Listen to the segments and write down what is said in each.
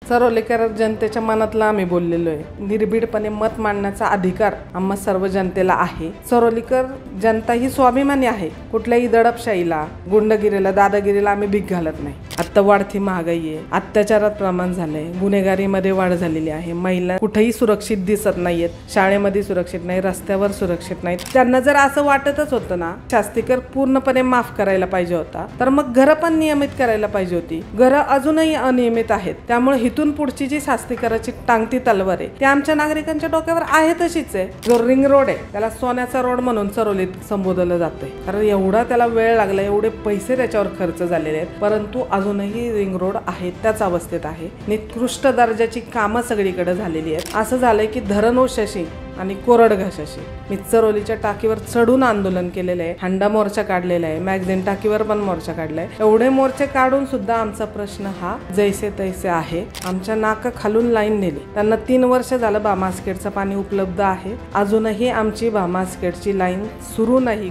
चरोलीकर जनतेच्या मनातला आम्ही बोललेलो आहे। निर्भीडपणे मत मांडण्याचा अधिकार आम्हा सर्व जनतेला आहे। चरोलीकर जनता ही स्वाभिमानी आहे। कुठल्याही दडपशाहीला, गुंडगिरीला, दादागिरीला आम्ही भीक घालत नाही। आता वाढती महागाई आहे, अत्याचारात प्रमाण झालंय, गुन्हेगारीमध्ये वाढ झालेली आहे। महिला कुठेही सुरक्षित दिसत नाहीयेत, शाळेमध्ये सुरक्षित नाही, रस्त्यावर सुरक्षित नाहीत। त्यांना जर असं वाटतच होतं ना शास्तीकर पूर्णपणे माफ करायला पाहिजे होता, तर मग घरं पण नियमित करायला पाहिजे होती। घरं अजूनही अनियमित आहेत। त्यामुळे इथून पुढची जी शास्तीकराची टांगती तलवार आहे ती आमच्या नागरिकांच्या डोक्यावर आहे तशीच आहे। जो रिंग रोड आहे त्याला सोन्याचा रोड म्हणून चरोलीत संबोधलं जातंय, कारण एवढा त्याला वेळ लागला, एवढे पैसे त्याच्यावर खर्च झालेले आहेत, परंतु अजूनही रिंग रोड आहे त्याच अवस्थेत आहे। निकृष्ट दर्जाची कामं सगळीकडे झालेली आहेत। असं झालंय की धरण उशाशी आणि कोरड घाशाशी। मी चरोलीच्या टाकीवर चढून आंदोलन केलेलं आहे, हंडा मोर्चा काढलेला आहे, मॅगझिन टाकीवर पण मोर्चा काढलाय। एवढे मोर्चे काढून सुद्धा आमचा प्रश्न हा जैसे तैसे आहे। आमच्या नाका खालून लाईन नेली। त्यांना 3 वर्ष झालं भामासखेडचं पाणी उपलब्ध आहे, अजूनही आमची भामासखेडची लाईन सुरू नाही।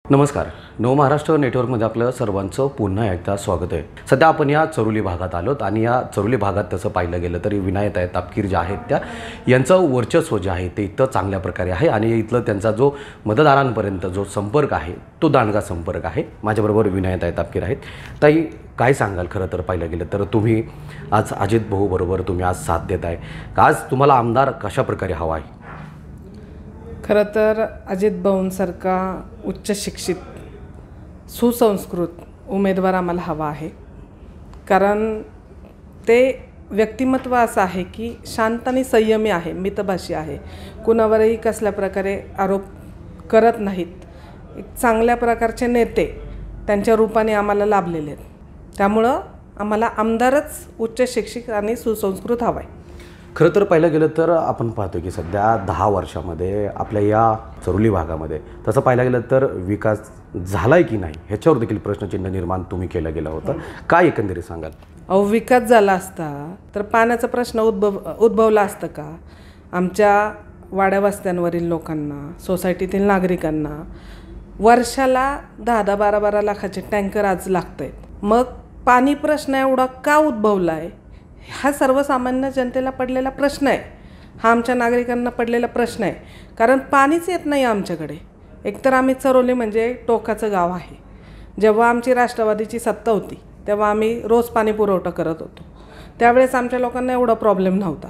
नमस्कार, नवमहाराष्ट्र नेटवर्कमध्ये आपलं सर्वांचं पुन्हा एकदा स्वागत आहे। सध्या आपण या चरोली भागात आलोत आणि या चरोली भागात तसं पाहिलं गेलं तरी विनायताई तापकीर ज्या आहेत त्या यांचं वर्चस्व जे आहे ते इथं चांगल्या प्रकारे आहे आणि इथलं त्यांचा जो मतदारांपर्यंत जो संपर्क आहे तो दांडगा संपर्क आहे। माझ्याबरोबर विनायताई तापकीर आहेत। ताई, काय सांगाल? खरं तर पाहिलं गेलं तर तुम्ही आज अजित भाऊ बरोबर तुम्ही आज साथ देत आहे, आज तुम्हाला आमदार कशा प्रकारे हवा आहे? खरं तर अजित भाऊंसारखा उच्च शिक्षित सुसंस्कृत उमेदवार आम्हाला हवा आहे, कारण ते व्यक्तिमत्व असं आहे की शांत आणि संयमी आहे, मितभाषी आहे, कुणावरही कसल्या प्रकारे आरोप करत नाहीत। एक चांगल्या प्रकारचे नेते त्यांच्या रूपाने आम्हाला लाभलेले आहेत। त्यामुळं आम्हाला आमदारच उच्च शिक्षित आणि सुसंस्कृत हवा आहे। खरं तर पाहिलं गेलं तर आपण पाहतो की सध्या 10 वर्षामध्ये आपल्या या चरोली भागामध्ये तसं पाहिलं गेलं तर विकास झाला आहे की नाही ह्याच्यावर देखील प्रश्नचिन्ह निर्माण तुम्ही केलं गेलं होतं। काय एकंदरीत सांगाल? विकास झाला असता तर पाण्याचा प्रश्न उद्भवला असतं का? आमच्या वाड्या वस्त्यांवरील लोकांना, सोसायटीतील नागरिकांना वर्षाला 10-10, 12-12 लाखाचे टँकर आज लागत आहेत। मग पाणी प्रश्न एवढा का उद्भवला आहे? हा सर्वसामान्य जनतेला पडलेला प्रश्न आहे, हा आमच्या नागरिकांना पडलेला प्रश्न आहे, कारण पाणीच येत नाही आमच्याकडे। एकतर आम्ही चरोली म्हणजे टोकाचं गाव आहे। जेव्हा आमची राष्ट्रवादीची सत्ता होती तेव्हा आम्ही रोज पाणी पुरवठा करत होतो, त्यावेळेस आमच्या लोकांना एवढा प्रॉब्लेम नव्हता।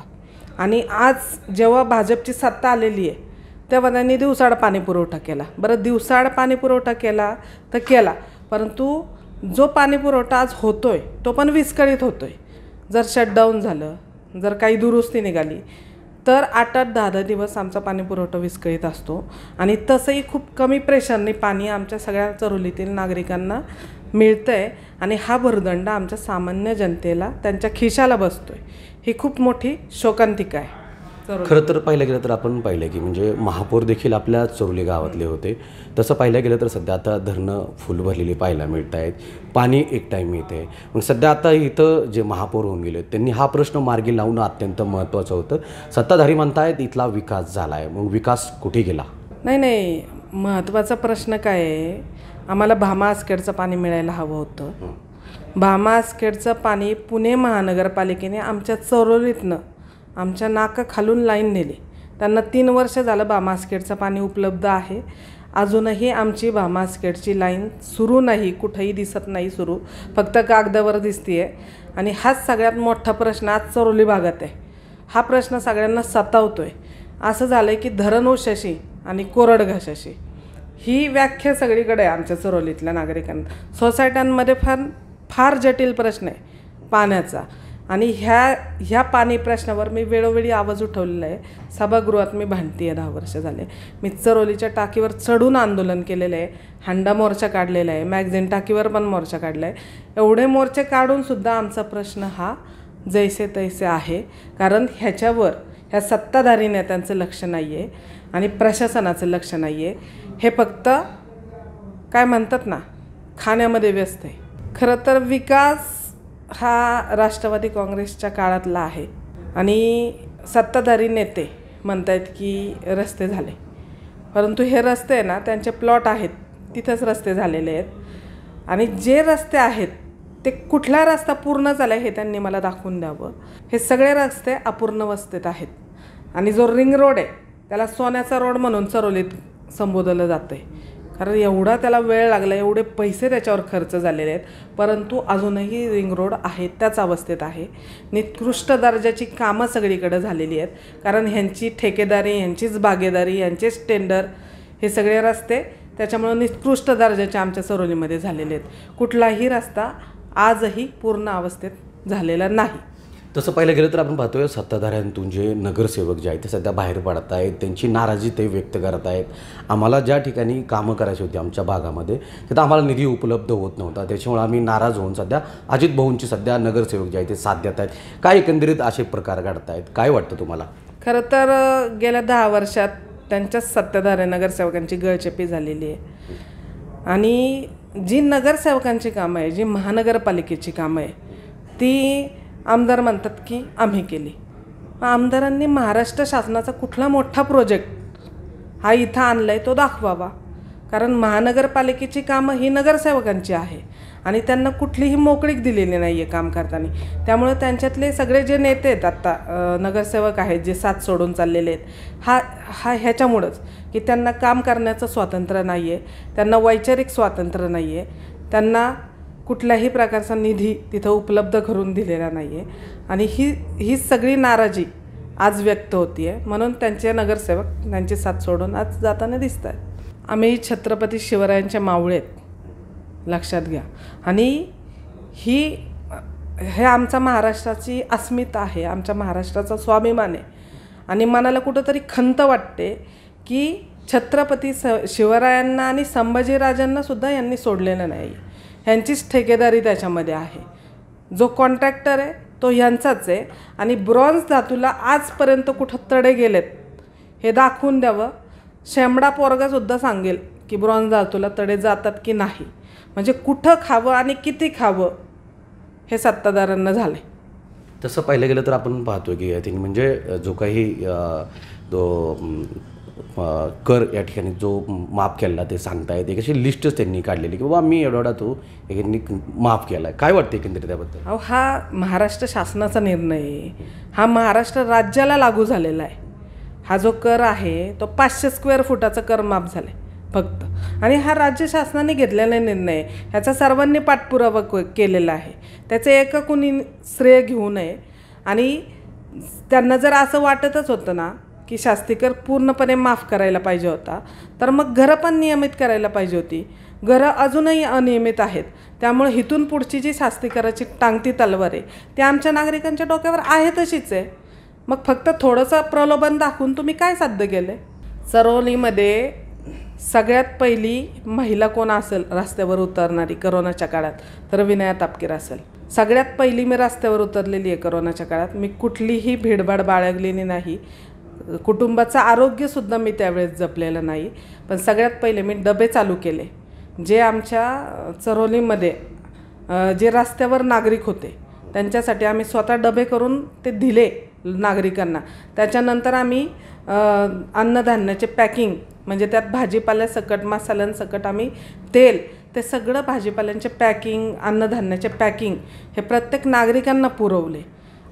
आणि आज जेव्हा भाजपची सत्ता आलेली आहे तेव्हा त्यांनी दिवसाआड पाणी पुरवठा केला। बरं, दिवसाआड पाणी पुरवठा केला तर केला, परंतु जो पाणी पुरवठा आज होतोय तो पण विस्कळीत होतोय। जर शटडाऊन झालं, जर काही दुरुस्ती निघाली तर 8-8, 10-10 दिवस आमचा पाणी पुरवठा विस्कळीत असतो आणि तसंही खूप कमी प्रेशरने पाणी आमच्या सगळ्या चरोलीतील नागरिकांना मिळतं आहे आणि हा भुर्दंड आमच्या सामान्य जनतेला त्यांच्या खिशाला बसतोय। ही खूप मोठी शोकांतिका आहे। खरं तर पाहिलं गेलं तर आपण पाहिलं की म्हणजे महापौर देखील आपल्या चरोली गावातले होते। तसं पाहिलं गेलं तर सध्या आता धरणं फुल भरलेली पाहायला मिळत आहेत, पाणी एक टाईम येते। मग सध्या आता इथं जे महापौर होऊन गेले त्यांनी हा प्रश्न मार्गी लावणं अत्यंत महत्त्वाचं होतं। सत्ताधारी म्हणतायत इथला विकास झाला आहे, मग विकास कुठे गेला? नाही, महत्त्वाचा प्रश्न काय आहे, आम्हाला भामासखेडचं पाणी मिळायला हवं होतं। भामासखेडचं पाणी पुणे महानगरपालिकेने आमच्या चरोलीतनं आमच्या नाका खालून लाईन नेली। त्यांना 3 वर्ष झालं भामासखेडचं पाणी उपलब्ध आहे, अजूनही आमची भामासखेडची लाईन सुरू नाही, कुठेही दिसत नाही सुरू, फक्त कागदावर दिसतीये। आणि हाच सगळ्यात मोठा प्रश्न आज चरोली भागात आहे। हा प्रश्न सगळ्यांना सतावतोय। असं झालंय की धरण उशाशी आणि कोरड घाशाशी ही व्याख्या सगळीकडे आहे आमच्या चरोलीतल्या नागरिकांना। सोसायट्यांमध्ये फार जटिल प्रश्न आहे पाण्याचा आणि ह्या पाणी प्रश्नावर मी वेळोवेळी आवाज उठवलेला आहे। सभागृहात मी भांडती आहे, 10 वर्ष झाले। मी चरोलीच्या टाकीवर चढून आंदोलन केलेलं आहे, हंडा मोर्चा काढलेला आहे, मॅगझिन टाकीवर पण मोर्चा काढला आहे। एवढे मोर्चे काढून सुद्धा आमचा प्रश्न हा जैसे तैसे आहे, कारण ह्याच्यावर ह्या सत्ताधारी नेत्यांचं लक्ष नाही आहे आणि प्रशासनाचं लक्ष नाही आहे। हे फक्त काय म्हणतात ना, खाण्यामध्ये व्यस्त आहे। खरं तर विकास हा राष्ट्रवादी काँग्रेसच्या काळातला आहे आणि सत्ताधारी नेते म्हणतात की रस्ते झाले, परंतु हे रस्ते आहे ना त्यांचे प्लॉट आहेत तिथेच रस्ते झालेले आहेत आणि जे रस्ते आहेत ते कुठला रस्ता पूर्ण झाला हे त्यांनी मला दाखवून द्यावं. हे सगळे रस्ते अपूर्णावस्थेत आहेत. आणि जो रिंग रोड आहे त्याला सोन्याचा रोड म्हणून चरोलीत संबोधलं जातं आहे. कारण एवढा त्याला वेळ लागला, एवढे पैसे त्याच्यावर खर्च झालेले आहेत, परंतु अजूनही रिंग रोड आहे त्याच अवस्थेत आहे. निकृष्ट दर्जाची कामं सगळीकडे झालेली आहेत. कारण ह्यांची ठेकेदारी, ह्यांचीच भागीदारी, ह्यांचेच टेंडर, हे सगळे रस्ते त्याच्यामुळे निकृष्ट दर्जाचे आमच्या चरोलीमध्ये झालेले आहेत. कुठलाही रस्ता आजही पूर्ण अवस्थेत झालेला नाही. तसं पाहिलं गेलं तर आपण पाहतोय सत्ताधाऱ्यांतून जे नगरसेवक जे आहेत ते सध्या बाहेर पडत आहेत, त्यांची नाराजी ते व्यक्त करत आहेत. आम्हाला ज्या ठिकाणी कामं करायची होती आमच्या भागामध्ये तिथं आम्हाला निधी उपलब्ध होत नव्हता, त्याच्यामुळे आम्ही नाराज होऊन सध्या अजित भाऊंची सध्या नगरसेवक जे आहेत ते साथ देत आहेत. काय एकंदरीत असे प्रकार घडत आहेत, काय वाटतं तुम्हाला? खरं तर गेल्या 10 वर्षात त्यांच्याच सत्ताधारी नगरसेवकांची गळचेपी झालेली आहे. आणि जी नगरसेवकांची कामं आहे, जी महानगरपालिकेची कामं आहे, ती आमदार म्हणतात की आम्ही केली. आमदारांनी महाराष्ट्र शासनाचा कुठला मोठा प्रोजेक्ट हा इथं आणला आहे तो दाखवावा. कारण महानगरपालिकेची कामं ही नगरसेवकांची आहे आणि त्यांना कुठलीही मोकळीक दिलेली नाही आहे काम करताना. त्यामुळे त्यांच्यातले सगळे जे नेते आहेत आत्ता नगरसेवक आहेत जे साथ सोडून चाललेले आहेत, ह्याच्यामुळंच की त्यांना काम करण्याचं स्वातंत्र्य नाही आहे, त्यांना वैचारिक स्वातंत्र्य नाही आहे, त्यांना कुठल्याही प्रकारचा निधी तिथं उपलब्ध करून दिलेला नाही आहे. आणि ही सगळी नाराजी आज व्यक्त होती आहे. म्हणून त्यांचे नगरसेवक त्यांची साथ सोडून आज जाताना दिसत आहेत. आम्ही छत्रपती शिवरायांच्या मावळे आहेत, लक्षात घ्या. आणि हे आमचा महाराष्ट्राची अस्मिता आहे, आमच्या महाराष्ट्राचा स्वाभिमान आहे. आणि मनाला कुठंतरी खंत वाटते की छत्रपती शिवरायांना आणि संभाजीराजांना सुद्धा यांनी सोडलेलं नाही. ह्यांचीच ठेकेदारी त्याच्यामध्ये आहे. जो कॉन्ट्रॅक्टर आहे तो ह्यांचाच आहे. आणि ब्रॉन्झ धातूला आजपर्यंत कुठं तडे गेलेत हे दाखवून द्यावं. शेंबडा पोरगासुद्धा सांगेल की ब्रॉन्झ धातूला तडे जातात की नाही. म्हणजे कुठं खावं आणि किती खावं हे सत्ताधाऱ्यांना झालं आहे. तसं पाहिलं गेलं तर आपण पाहतो की त्यांनी म्हणजे जो काही कर या ठिकाणी जो माफ केला ते सांगतायत, एक अशी लिस्टच त्यांनी काढलेली की बाबा मी एवढा तो यांनी माफ केला आहे. काय वाटतं एकंदरीत त्याबद्दल? अहो, हा महाराष्ट्र शासनाचा निर्णय आहे, हा महाराष्ट्र राज्याला लागू झालेला आहे. हा जो कर आहे तो 500 स्क्वेअर फुटाचा कर माफ झाला आहे फक्त. आणि हा राज्य शासनाने घेतलेला निर्णय आहे, ह्याचा सर्वांनी पाठपुरावा केलेला आहे. त्याचे एक कुणी श्रेय घेऊ नये. आणि त्यांना जर असं वाटतच होतं ना की शास्तीकर पूर्णपणे माफ करायला पाहिजे होता, तर मग घरं पण नियमित करायला पाहिजे होती. घरं अजूनही अनियमित आहेत. त्यामुळे इथून पुढची जी शास्तीकराची टांगती तलवार आहे ती आमच्या नागरिकांच्या डोक्यावर आहे तशीच आहे. मग फक्त थोडंसं प्रलोभन दाखवून तुम्ही काय साध्य केलं? चरोलीमध्ये सगळ्यात पहिली महिला कोण असेल रस्त्यावर उतरणारी करोनाच्या काळात, तर विनया तापकीर असेल. सगळ्यात पहिली मी रस्त्यावर उतरलेली आहे करोनाच्या काळात. मी कुठलीही भीडभाड बाळगलेली नाही. कुटुंबाचं आरोग्यसुद्धा मी त्यावेळेस जपलेलं नाही. पण सगळ्यात पहिले मी डबे चालू केले. जे आमच्या चरोलीमध्ये जे रस्त्यावर नागरिक होते त्यांच्यासाठी आम्ही स्वतः डबे करून ते दिले नागरिकांना. त्याच्यानंतर आम्ही अन्नधान्याचे पॅकिंग, म्हणजे त्यात भाजीपाल्यासकट मसाल्यांसकट आम्ही तेल, ते सगळं भाजीपाल्यांचे पॅकिंग, अन्नधान्याचे पॅकिंग हे प्रत्येक नागरिकांना पुरवले.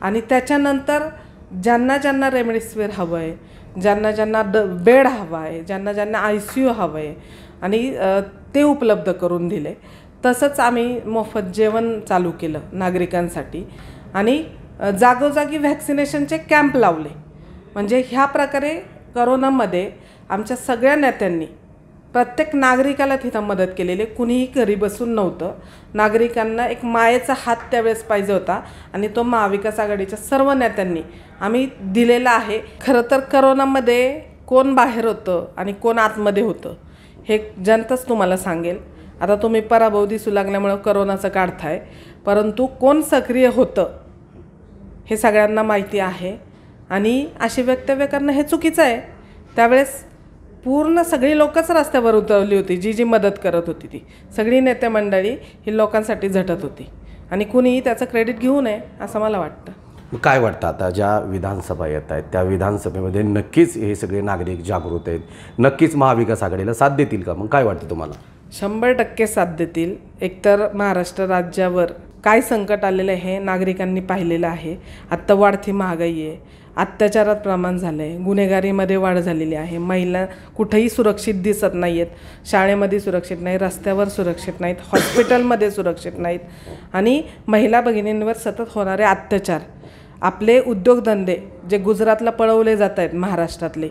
आणि त्याच्यानंतर ज्यांना ज्यांना रेमडेसिवीर हवं आहे, ज्यांना ज्यांना बेड हवा आहे, ज्यांना ज्यांना ICU हवं आहे, आणि ते उपलब्ध करून दिले. तसंच आम्ही मोफत जेवण चालू केलं नागरिकांसाठी. आणि जागोजागी व्हॅक्सिनेशनचे कॅम्प लावले. म्हणजे ह्या प्रकारे करोनामध्ये आमच्या सगळ्या नेत्यांनी प्रत्येक नागरिकाला तिथं मदत केलेली. कुणीही घरी बसून नव्हतं. नागरिकांना एक मायेचा हात त्यावेळेस पाहिजे होता आणि तो महाविकास आघाडीच्या सर्व नेत्यांनी आम्ही दिलेला आहे. खरं तर करोनामध्ये कोण बाहेर होतं आणि कोण आतमध्ये होतं हे जनताच तुम्हाला सांगेल. आता तुम्ही पराभव दिसू लागल्यामुळं करोनाचं काढताय, परंतु कोण सक्रिय होतं हे सगळ्यांना माहिती आहे. आणि अशी वक्तव्य करणं हे चुकीचं आहे. त्यावेळेस पूर्ण सगळी लोकच रस्त्यावर उतरली होती. जी मदत करत होती ती सगळी नेते मंडळी ही लोकांसाठी झटत होती. आणि कुणीही त्याचं क्रेडिट घेऊ नये असं मला वाटतं. काय वाटतं आता ज्या विधानसभा येत आहेत त्या विधानसभेमध्ये नक्कीच हे सगळे नागरिक जागृत आहेत, नक्कीच महाविकास आघाडीला साथ देतील का? मग काय वाटतं तुम्हाला? 100% साथ देतील. एकतर महाराष्ट्र राज्यावर काय संकट आलेलं आहे हे नागरिकांनी पाहिलेलं आहे. आत्ता वाढती महागाई आहे, अत्याचारात प्रमाण झालं आहे, गुन्हेगारीमध्ये वाढ झालेली आहे, महिला कुठेही सुरक्षित दिसत नाही आहेत, शाळेमध्ये सुरक्षित नाही, रस्त्यावर सुरक्षित नाहीत, हॉस्पिटलमध्ये सुरक्षित नाहीत आणि महिला भगिनींवर सतत होणारे अत्याचार. आपले उद्योगधंदे जे गुजरातला पळवले जात आहेत महाराष्ट्रातले,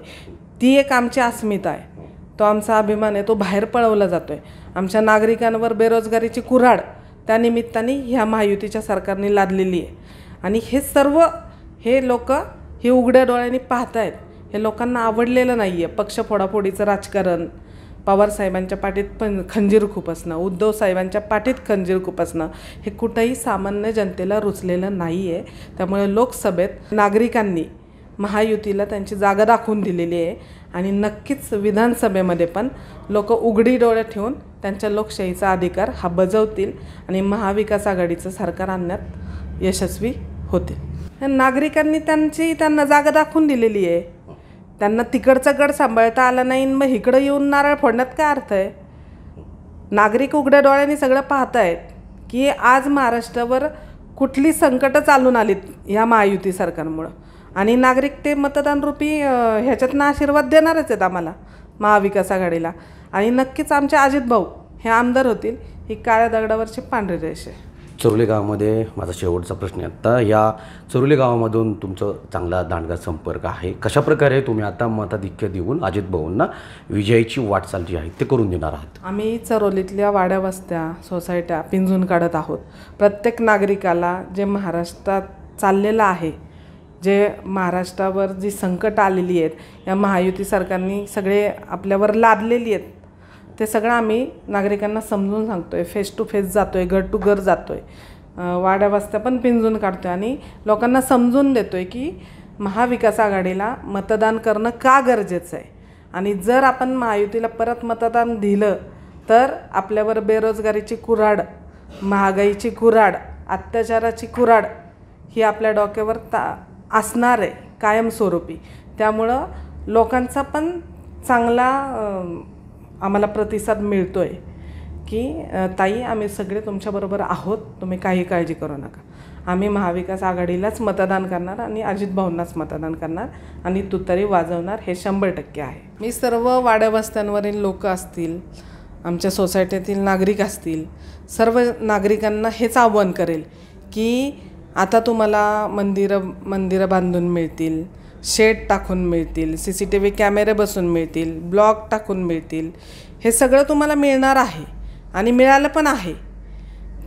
ती एक आमची अस्मिता आहे, तो आमचा अभिमान आहे, तो बाहेर पळवला जातो आहे. आमच्या नागरिकांवर बेरोजगारीची कुऱ्हाड त्या निमित्ताने ह्या महायुतीच्या सरकारने लादलेली आहे आणि हे सर्व हे लोक हे उघड्या डोळ्यांनी पाहत आहेत. हे लोकांना आवडलेलं नाही आहे. पक्ष फोडाफोडीचं राजकारण, पवारसाहेबांच्या पाठीत खंजीर खुपसणं, उद्धव साहेबांच्या पाठीत खंजीर खुपसणं हे कुठंही सामान्य जनतेला रुचलेलं नाही आहे. त्यामुळे लोकसभेत नागरिकांनी महायुतीला त्यांची जागा दाखवून दिलेली आहे आणि नक्कीच विधानसभेमध्ये पण लोक उघडी डोळे ठेवून त्यांच्या लोकशाहीचा अधिकार हा बजावतील आणि महाविकास आघाडीचं सरकार आणण्यात यशस्वी होतील. नागरिकांनी त्यांना जागा दाखवून दिलेली आहे. त्यांना तिकडचा गड सांभाळता आला नाही, मग इकडं येऊन नारळ फोडण्यात काय अर्थ आहे? नागरिक उघड्या डोळ्यांनी सगळं पाहत आहेत की आज महाराष्ट्रावर कुठली संकटं चालून आलीत ह्या महायुती सरकारमुळं आणि नागरिक ते मतदान रूपी ह्याच्यातनं आशीर्वाद देणारच आहेत आम्हाला महाविकास आघाडीला आणि नक्कीच आमचे अजित भाऊ हे आमदार होतील. ही काळ्या दगडावरची पांढरी रेष आहे. चरोली गावामध्ये माझा शेवटचा प्रश्न आहे. आता या चरोली गावामधून तुमचं चांगला दांडगा संपर्क आहे. कशाप्रकारे तुम्ही आता मताधिक्य देऊन अजित भाऊंना विजयाची वाटचाल जी आहे ते करून देणार आहात? आम्ही चरोलीतल्या वाड्या वस्त्या सोसायट्या पिंजून काढत आहोत. प्रत्येक नागरिकाला जे महाराष्ट्रात चाललेलं आहे, जे महाराष्ट्रावर जी संकट आलेली आहेत, या महायुती सरकारने सगळे आपल्यावर लादलेली आहेत, ते सगळं आम्ही नागरिकांना समजून सांगतो आहे. फेस टू फेस जातो आहे, घर टू घर जातो आहे, वाड्या वस्त्या पण पिंजून काढतो आहे आणि लोकांना समजून देतो आहे की महाविकास आघाडीला मतदान करणं का गरजेचं आहे आणि जर आपण महायुतीला परत मतदान दिलं तर आपल्यावर बेरोजगारीची कुऱ्हाड, महागाईची कुऱ्हाड, अत्याचाराची कुऱ्हाड ही आपल्या डोक्यावर असणार आहे कायमस्वरूपी. त्यामुळं लोकांचा पण चांगला आम्हाला प्रतिसाद मिळतो आहे की ताई आम्ही सगळे तुमच्याबरोबर आहोत, तुम्ही काही काळजी करू नका. आम्ही महाविकास आघाडीलाच मतदान करणार आणि अजित भाऊंनाच मतदान करणार आणि तुतारी वाजवणार, हे 100% आहे. मी सर्व वाड्या वस्त्यांवरील लोक असतील, आमच्या सोसायटीतील नागरिक असतील, सर्व नागरिकांना हेच आव्हान करेल की आता तुम्हाला मंदिरं बांधून मिळतील, शेड टाकून मिळतील, CCTV कॅमेरे बसून मिळतील, ब्लॉक टाकून मिळतील, हे सगळं तुम्हाला मिळणार आहे आणि मिळालं पण आहे.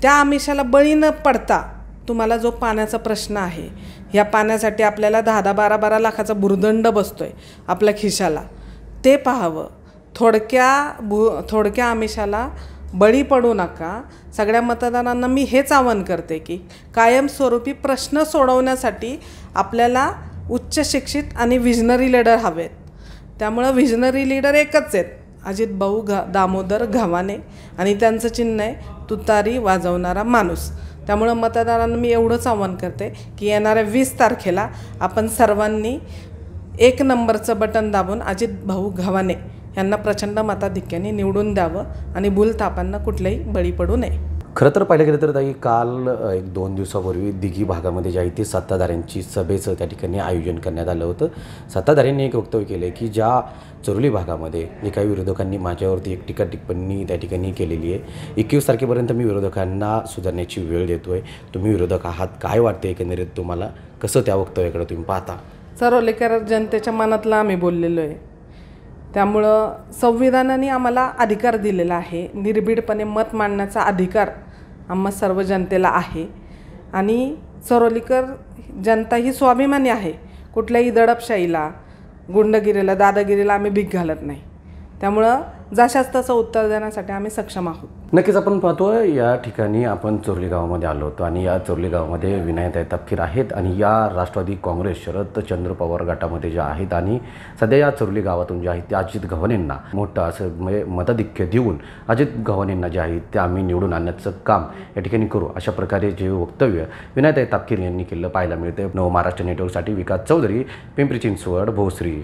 त्या आमिषाला बळी न पडता तुम्हाला जो पाण्याचा प्रश्न आहे, ह्या पाण्यासाठी आपल्याला 10-12 लाखाचा भुर्दंड बसतो आहे आपल्या खिशाला, ते पाहावं. थोडक्या आमिषाला बळी पडू नका. सगळ्या मतदारांना मी हेच आवाहन करते की कायमस्वरूपी प्रश्न सोडवण्यासाठी आपल्याला उच्च शिक्षित आणि विजनरी लीडर हवेत. त्यामुळं विजनरी लीडर एकच आहेत, अजित भाऊ दामोदर गव्हाणे, आणि त्यांचं चिन्ह आहे तुतारी वाजवणारा माणूस. त्यामुळं मतदारांना मी एवढंच आवाहन करते की येणाऱ्या 20 तारखेला आपण सर्वांनी 1 नंबरचं बटन दाबून अजित भाऊ गव्हाणे यांना प्रचंड मताधिक्याने निवडून द्यावं आणि भूलथापांना कुठल्याही बळी पडू नये. खरं तर पाहिलं गेलं तर ताई, काल 1-2 दिवसापूर्वी दिघी भागामध्ये जे आहे ते सत्ताधाऱ्यांची सभेचं त्या ठिकाणी आयोजन करण्यात आलं होतं. सत्ताधाऱ्यांनी एक वक्तव्य केलं की ज्या चरोली भागामध्ये जे काही विरोधकांनी माझ्यावरती एक टीका टिप्पणी त्या ठिकाणी केलेली आहे, 21 तारखेपर्यंत मी विरोधकांना सुधारण्याची वेळ देतो आहे. तुम्ही विरोधक आहात, काय वाटते एकंदरीत तुम्हाला, कसं त्या वक्तव्याकडे तुम्ही पाहता? चरोलीकर जनतेच्या मनातला आम्ही बोललेलो आहे. त्यामुळं संविधानाने आम्हाला अधिकार दिलेला आहे, निर्भीडपणे मत मांडण्याचा अधिकार आम्हा सर्व जनतेला आहे आणि चरोलीकर जनता ही स्वाभिमानी आहे. कुठल्याही दडपशाहीला, गुंडगिरीला, दादागिरीला आम्ही भीक घालत नाही. त्यामुळं जशाच तसं उत्तर देण्यासाठी आम्ही सक्षम आहोत. नक्कीच आपण पाहतो या ठिकाणी आपण चोरली गावामध्ये आलो होतो आणि या चोरली गावामध्ये विनायकताई तापकीर आहेत आणि या राष्ट्रवादी काँग्रेस शरदचंद्र पवार गटामध्ये ज्या आहेत आणि सध्या या चोरली गावातून जे आहेत ते अजित गव्हाणेंना मोठं असं म्हणजे मताधिक्य देऊन अजित गव्हाणेंना जे आहेत ते आम्ही निवडून आणण्याचं काम या ठिकाणी करू, अशा प्रकारे जे वक्तव्य विनायकताई तापकीर यांनी केलं पाहायला मिळते. नवमहाराष्ट्र नेटवर्कसाठी विकास चौधरी, पिंपरी चिंचवड, भोसरी.